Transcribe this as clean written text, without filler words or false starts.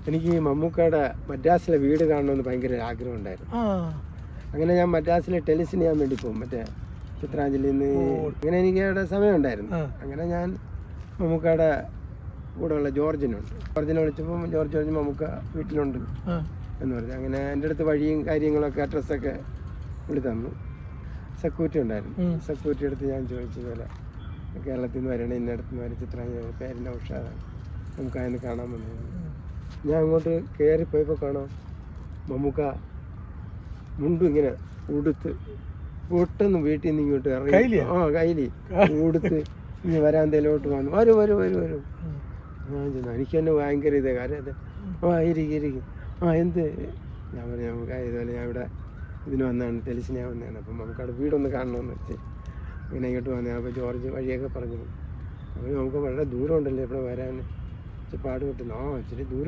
എനിക്ക് ഈ മമ്മൂക്കയുടെ മദ്രാസിലെ വീട് കാണണമെന്ന് ഭയങ്കര ആഗ്രഹം ഉണ്ടായിരുന്നു. അങ്ങനെ ഞാൻ മദ്രാസിൽ ടെലിസിന് ചെയ്യാൻ വേണ്ടി പോകും, മറ്റേ ചിത്രാഞ്ജലിയിൽ നിന്ന്. അങ്ങനെ എനിക്ക് അവിടെ സമയമുണ്ടായിരുന്നു. അങ്ങനെ ഞാൻ മമ്മൂക്കയുടെ കൂടെയുള്ള ജോർജിനെ വിളിച്ചപ്പോൾ ജോർജ് പറഞ്ഞു മമ്മൂക്ക വീട്ടിലുണ്ട് എന്ന് പറഞ്ഞു. അങ്ങനെ എൻ്റെ അടുത്ത് വഴിയും കാര്യങ്ങളൊക്കെ അഡ്രസ്സൊക്കെ വിളി തന്നു. സെക്യൂരിറ്റി ഉണ്ടായിരുന്നു. സെക്യൂരിറ്റി അടുത്ത് ഞാൻ ചോദിച്ചു പോലെ കേരളത്തിൽ നിന്ന് വരണേ, ഇന്നടത്ത് നിന്ന് വരെ ചിത്രാഞ്ജലി, പേരിൻ്റെ ഉഷാറാണ്, നമുക്ക് അതിന് കാണാൻ വന്നിരുന്നു. ഞാൻ അങ്ങോട്ട് കയറിപ്പോയപ്പോൾ കാണാം മമ്മൂക്ക മുണ്ടും ഇങ്ങനെ ഉടുത്ത് പെട്ടെന്ന് വീട്ടിൽ നിന്ന് ഇങ്ങോട്ട് ഇറങ്ങി. കയ്യില് ഉടുത്ത് ഇനി വരാന്തയിലോട്ട് വന്നു. വരും. ഞാൻ ചെന്നു. എനിക്ക് തന്നെ ഭയങ്കര ഇതേ കാര്യം. ഇരിക്കും. എന്ത്? ഞാൻ പറഞ്ഞു നമുക്ക് ഇതുപോലെ ഞാൻ ഇവിടെ ഇതിന് വന്നതാണ്, ടെലിസിന് ഞാൻ വന്നതാണ്. അപ്പം നമുക്ക് അവിടെ വീടൊന്ന് കാണണമെന്ന് വെച്ച് ഇങ്ങനെ ഇങ്ങോട്ട് വന്നതാണ്. അപ്പോൾ ജോർജ് വഴിയൊക്കെ പറഞ്ഞു. അപ്പോൾ നമുക്ക് വളരെ ദൂരം ഉണ്ടല്ലോ ഇവിടെ വരാൻ, പാട് കിട്ടുന്നു. ഇച്ചിരി ദൂരം